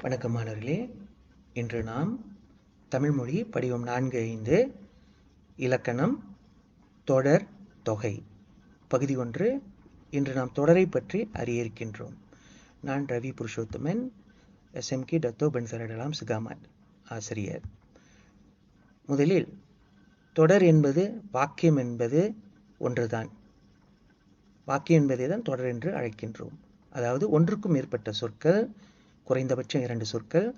வணக்கம் மாணவர்களே. இன்று நாம் தமிழ்மொழி படிவம் 4-5 இலக்கணம் தொடர் தொகை பகுதி 1. இன்று நாம் தொடரை பற்றி அறிய இருக்கின்றோம். நான் ரவி புருஷோத்தமன், SMK டத்தோ பன்சரடலாம் சிகாமட் ஆசிரியர். முதலில் தொடர் என்பது வாக்கியம் என்பது ஒன்றுதான். வாக்கியம் என்பதை தான் தொடர் என்று அழைக்கின்றோம். அதாவது ஒன்றுக்கும் மேற்பட்ட சொற்கள், குறைந்தபட்சம் 2 சொற்கள்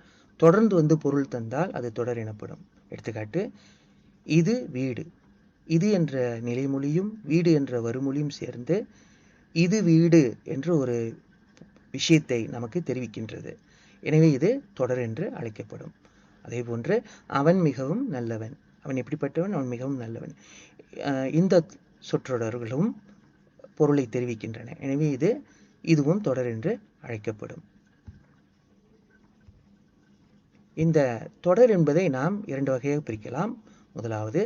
தொடர்ந்து வந்து பொருள் தந்தால் அது தொடர் எனப்படும். எடுத்துக்காட்டு, இது வீடு. இது என்ற நிலைமொழியும் வீடு என்ற வருமொழியும் சேர்ந்து இது வீடு என்று ஒரு விஷயத்தை நமக்கு தெரிவிக்கின்றது. எனவே இது தொடர் என்று அழைக்கப்படும். அதே போன்று அவன் மிகவும் நல்லவன். அவன் எப்படிப்பட்டவன்? அவன் மிகவும் நல்லவன். இந்த சொற்றொடர்களும் பொருளை தெரிவிக்கின்றன. எனவே இதுவும் தொடர் என்று அழைக்கப்படும். இந்த தொடர் என்பதை நாம் 2 வகையாக பிரிக்கலாம். முதலாவது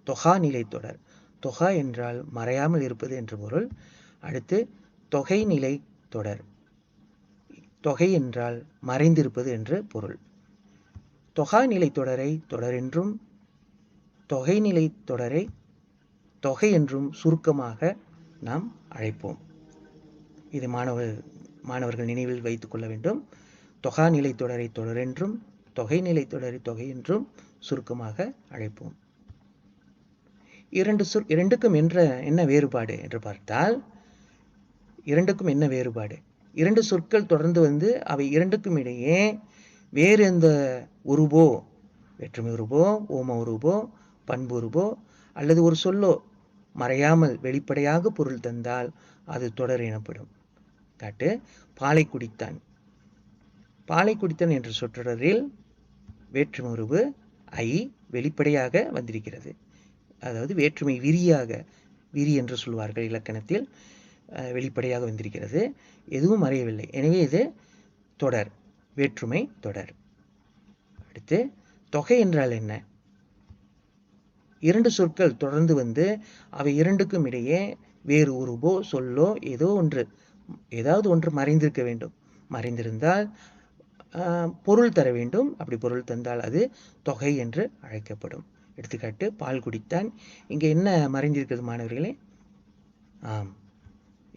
தொகா நிலை தொடர். தொகா என்றால் மறையாமல் இருப்பது என்று பொருள். அடுத்து தொகை நிலை தொடர். தொகை என்றால் மறைந்திருப்பது என்று பொருள். தொகா நிலை தொடரை தொடர் என்றும், தொகை நிலை தொடரை தொகை என்றும் சுருக்கமாக நாம் அழைப்போம். இது மாணவர்கள் நினைவில் வைத்துக் கொள்ள வேண்டும். தொகா நிலை தொடரை தொடர் என்றும், தொகை நிலை தொடரை தொகை என்றும் சுருக்கமாக அழைப்போம். இரண்டுக்கும் என்ன வேறுபாடு என்று பார்த்தால், இரண்டுக்கும் என்ன வேறுபாடு? 2 சொற்கள் தொடர்ந்து வந்து அவை இரண்டுக்கும் இடையே வேறு எந்த உருவோ, வேற்றுமை உருவோ, ஓம உருவோ, பண்பு உருவோ அல்லது ஒரு சொல்லோ மறையாமல் வெளிப்படையாக பொருள் தந்தால் அது தொடர் எனப்படும். காட்டு, பாலை குடித்தான். பாலை குடித்தான் என்ற சொற்றொடரில் வேற்றுமை உருவு ஐ வெளிப்படையாக வந்திருக்கிறது. அதாவது வேற்றுமை விரியாக, விரி என்று சொல்வார்கள் இலக்கணத்தில், வெளிப்படையாக வந்திருக்கிறது. எதுவும் மறையவில்லை. எனவே இது தொடர், வேற்றுமை தொடர். அடுத்து தொகை என்றால் என்ன? 2 சொற்கள் தொடர்ந்து வந்து அவை இரண்டுக்கும் இடையே வேறு உருவோ சொல்லோ ஏதாவது ஒன்று மறைந்திருக்க வேண்டும். மறைந்திருந்தால் பொருள் தர வேண்டும். அப்படி பொருள் தந்தால் அது தொகை என்று அழைக்கப்படும். எடுத்துக்காட்டு, பால் குடித்தான். இங்கே என்ன மறைந்திருக்கிறது மாணவர்களே?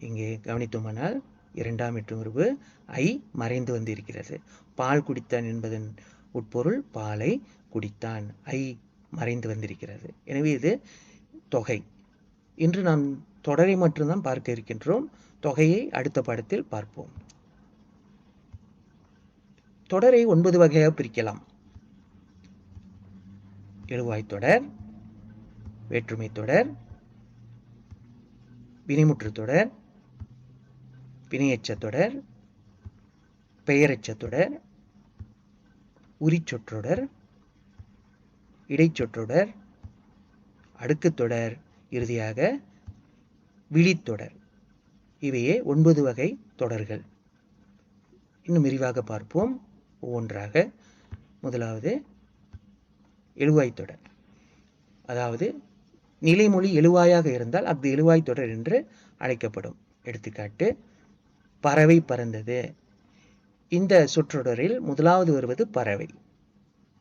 இங்கே கவனித்தோமானால் 2ஆம் வேற்றுமை உருவு ஐ மறைந்து வந்து இருக்கிறது. பால் குடித்தான் என்பதன் உட்பொருள் பாலை குடித்தான். ஐ மறைந்து வந்திருக்கிறது. எனவே இது தொகை. இன்று நாம் தொடரை மட்டும்தான் பார்க்க இருக்கின்றோம். தொகையை அடுத்த பாடத்தில் பார்ப்போம். தொடரை 9 வகையாக பிரிக்கலாம். எழுவாய் தொடர், வேற்றுமை தொடர், வினைமுற்று தொடர், வினையெச்ச தொடர், பெயரெச்ச தொடர், உரிச்சொற்றொடர், இடைச்சொற்றொடர், அடுக்குத் தொடர், இறுதியாக விழித்தொடர். இவையே 9 வகை தொடர்கள். இன்னும் விரிவாக பார்ப்போம் ஒவ்வொன்றாக. முதலாவது எழுவாய் தொடர். அதாவது நிலைமொழி எழுவாயாக இருந்தால் அது எழுவாய் தொடர் என்று அழைக்கப்படும். எடுத்துக்காட்டு, பறவை பறந்தது. இந்த சொற்றொடரில் முதலாவது வருவது பறவை.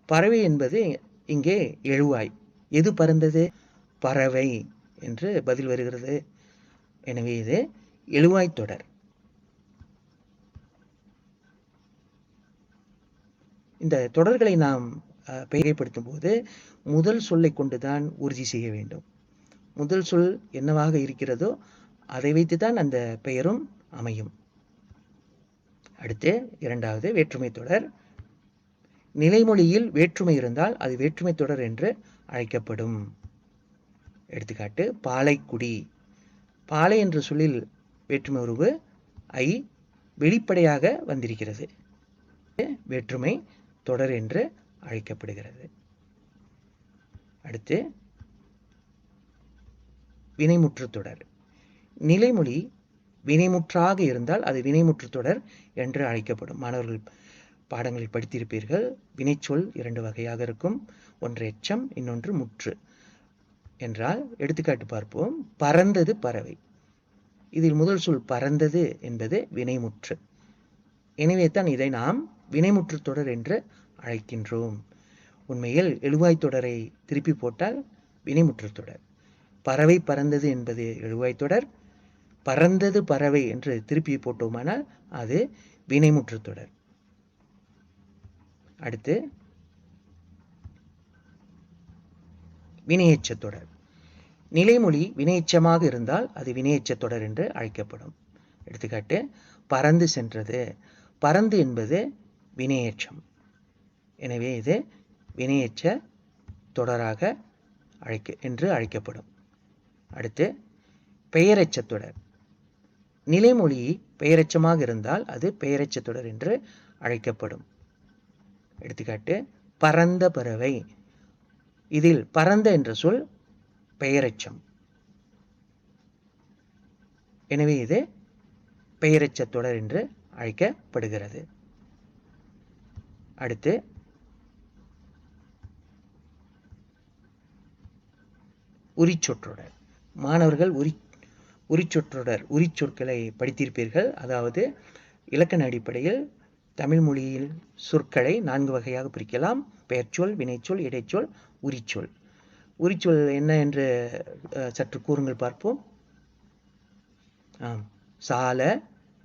பறவை என்பது இங்கே எழுவாய். எது பறந்தது? பறவை என்று பதில் வருகிறது. எனவே இது எழுவாய் தொடர். இந்த தொடர்களை நாம் பெயரைப்படுத்தும் போது முதல் சொல்லை கொண்டுதான் உறுதி செய்ய வேண்டும். முதல் சொல் என்னவாக இருக்கிறதோ அதை வைத்துதான் அந்த பெயரும் அமையும். அடுத்து இரண்டாவது வேற்றுமை தொடர். நிலைமொழியில் வேற்றுமை இருந்தால் அது வேற்றுமை தொடர் என்று அழைக்கப்படும். எடுத்துக்காட்டு, பாலைக்குடி. பாலை என்ற சொல்லில் வேற்றுமை உருவு ஐ வெளிப்படையாக வந்திருக்கிறது. வேற்றுமை தொடர் என்று அழைக்கப்படுகிறது. அடுத்து வினைமுற்று தொடர். நிலைமொழி வினைமுற்றாக இருந்தால் அது வினைமுற்று தொடர் என்று அழைக்கப்படும். மாணவர்கள் பாடங்களில் படித்திருப்பீர்கள். வினைச்சொல் 2 வகையாக இருக்கும். ஒன்று எச்சம், இன்னொன்று முற்று என்றால். எடுத்துக்காட்டு பார்ப்போம். பறந்தது பறவை. இதில் முதல் சொல் பறந்தது என்பது வினைமுற்று. எனவே தான் இதை நாம் வினைமுற்று தொடர் என்று அழைக்கின்றோம். உண்மையில் எழுவாய் தொடரை திருப்பி போட்டால் வினைமுற்று தொடர். பறவை பறந்தது என்பது எழுவாய் தொடர். பறந்தது பறவை என்று திருப்பி போட்டோமானால் அது வினைமுற்று தொடர். அடுத்து வினையெச்ச தொடர். நிலைமொழி வினையெச்சமாக இருந்தால் அது வினையெச்ச தொடர் என்று அழைக்கப்படும். எடுத்துக்காட்டு, பறந்து சென்றது. பறந்து என்பது வினையெச்சம். எனவே இது வினையெச்ச தொடராக என்று அழைக்கப்படும். அடுத்து பெயரெச்ச தொடர். நிலைமொழி பெயரெச்சமாக இருந்தால் அது பெயரெச்ச தொடர் என்று அழைக்கப்படும். எடுத்துக்காட்டு, பறந்த பறவை. இதில் பறந்த என்ற சொல் பெயரெச்சம். எனவே இது பெயரெச்ச தொடர் என்று அழைக்கப்படுகிறது. அடுத்து உரிச்சொற்றொடர். மாணவர்கள் உரிச்சொற்றொடர் உரிச்சொற்களை படித்திருப்பீர்கள். அதாவது இலக்கண அடிப்படையில் தமிழ் மொழியில் சொற்களை 4 வகையாக பிரிக்கலாம். பெயர்ச்சொல், வினைச்சொல், இடைச்சொல், உரிச்சொல். உரிச்சொல் என்ன என்று சற்று கூறுங்கள் பார்ப்போம். சால,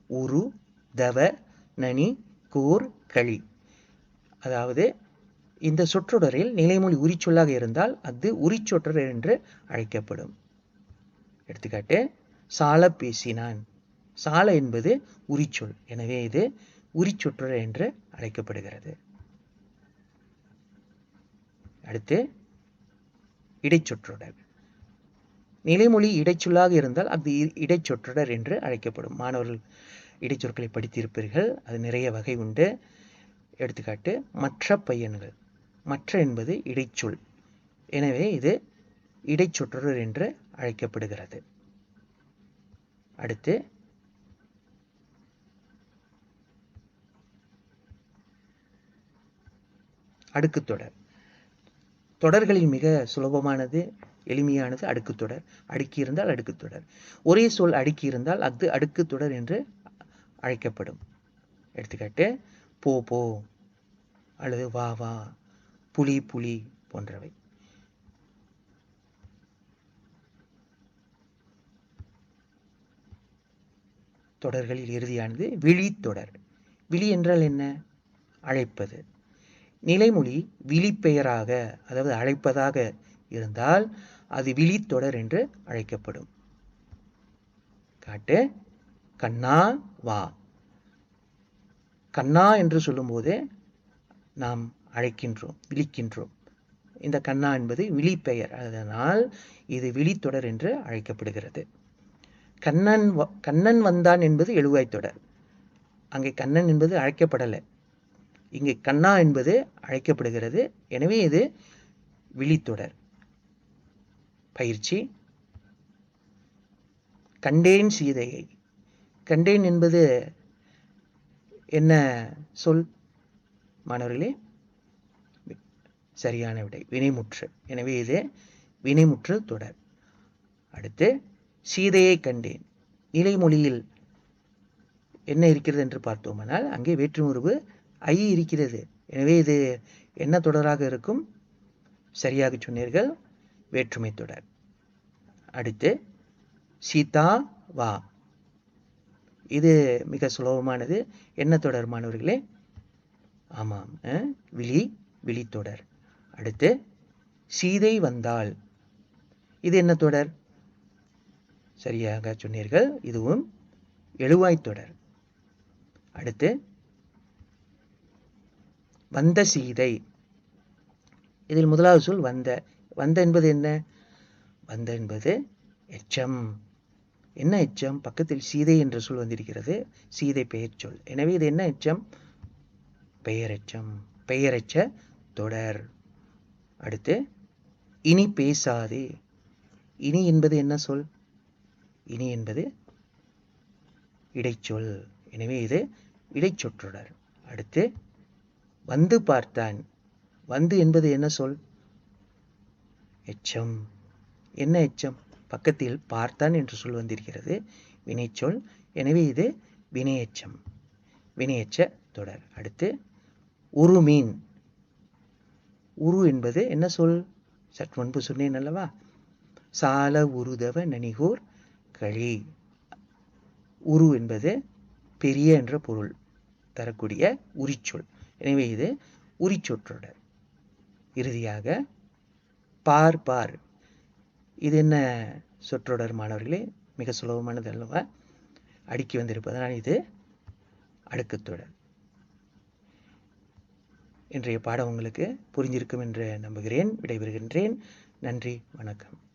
உரு, தவ, நனி, கூர், களி. அதாவது இந்த சொற்றொடரில் நிலைமொழி உரிச்சொல்லாக இருந்தால் அது உரிச்சொற்றொடர் என்று அழைக்கப்படும். எடுத்துக்காட்டு, சால பேசினான். சால என்பது உரிச்சொல். எனவே இது உரிச்சொற்றொடர் என்று அழைக்கப்படுகிறது. அடுத்து இடைச்சொற்றொடர். நிலைமொழி இடைச்சொல்லாக இருந்தால் அது இடைச்சொற்றொடர் என்று அழைக்கப்படும். மாணவர்கள் இடைச்சொற்களை படித்திருப்பீர்கள். அது நிறைய வகை உண்டு. எடுத்துக்காட்டு, மற்ற பையன்கள். மற்ற என்பது இடைச்சொல். எனவே இது இடைச்சொற்றொடர் என்று அழைக்கப்படுகிறது. அடுத்து அடுக்குத்தொடர். தொடர்களில் மிக சுலபமானது, எளிமையானது அடுக்குத்தொடர். அடுக்கி இருந்தால் அடுக்குத்தொடர். ஒரே சொல் அடுக்கி இருந்தால் அது அடுக்குத்தொடர் என்று அழைக்கப்படும். எடுத்துக்காட்டு, போ போ அல்லது வா வா, புலி புலி போன்றவை. தொடர்களில் இறுதியானது விழித்தொடர். விழி என்றால் என்ன? அழைப்பது. நிலைமொழி விழிப்பெயராக, அதாவது அழைப்பதாக இருந்தால் அது விழித்தொடர் என்று அழைக்கப்படும். காட்டு, கண்ணா வா. கண்ணா என்று சொல்லும்போது நாம் அழைக்கின்றோம், விழிக்கின்றோம். இந்த கண்ணா என்பது விழிப்பெயர். அதனால் இது விழித்தொடர் என்று அழைக்கப்படுகிறது. கண்ணன் வந்தான் என்பது எழுவாய் தொடர். அங்கே கண்ணன் என்பது அழைக்கப்படலை. இங்கே கண்ணா என்பது அழைக்கப்படுகிறது. எனவே இது விழித்தொடர். பயிற்சி. கண்டேன் சீதையை. கண்டேன் என்பது என்ன சொல் மாணவர்களே? சரியான விடை வினைமுற்று. எனவே இது வினைமுற்று தொடர். அடுத்து சீதையை கண்டேன். நிலைமொழியில் என்ன இருக்கிறது என்று பார்த்தோமானால் அங்கே வேற்றுமுருவு ஐ இருக்கிறது. எனவே இது என்ன தொடராக இருக்கும்? சரியாக சொன்னீர்கள், வேற்றுமை தொடர். அடுத்து சீதா வா. இது மிக சுலபமானது. என்ன தொடர் மாணவர்களே? ஆமாம், விழித்தொடர். அடுத்து சீதை வந்தாள். இது என்ன தொடர்? சரியாக சொன்னீர்கள், இதுவும் எழுவாய் தொடர். அடுத்து வந்த சீதை. இதில் முதலாவது சொல் வந்த. வந்த என்பது என்ன? வந்த என்பது எச்சம். என்ன எச்சம்? பக்கத்தில் சீதை என்ற சொல் வந்திருக்கிறது. சீதை பெயர் சொல். எனவே இது என்ன எச்சம்? பெயரெச்சம். பெயரெச்ச தொடர். அடுத்து இனி பேசாதே. இனி என்பது என்ன சொல்? இனி என்பது இடைச்சொல். எனவே இது இடைச்சொற்றொடர். அடுத்து வந்து பார்த்தான். வந்து என்பது என்ன சொல்? எச்சம். என்ன எச்சம்? பக்கத்தில் பார்த்தான் என்று சொல் வந்திருக்கிறது, வினைச்சொல். எனவே இது வினையெச்சம், வினையெச்ச தொடர். அடுத்து உரு மீன். உரு என்பது என்ன சொல்? சற்று முன்பு சொன்னேன் அல்லவா? சால உருதவ நனிகூர் கழி. உரு என்பது பெரிய என்ற பொருள் தரக்கூடிய உரிச்சொல். எனவே இது உரிச்சொற்றொடர். இறுதியாக பார் பார். இது என்ன சொற்றொடர் மாணவர்களே? மிக சுலபமானது அல்லவா? அடுக்கி வந்திருப்பதனால் இது அடுக்குத்தொடர். இன்றைய பாடம் உங்களுக்கு புரிஞ்சிருக்கும் என்று நம்புகிறேன். விடைபெறுகின்றேன். நன்றி, வணக்கம்.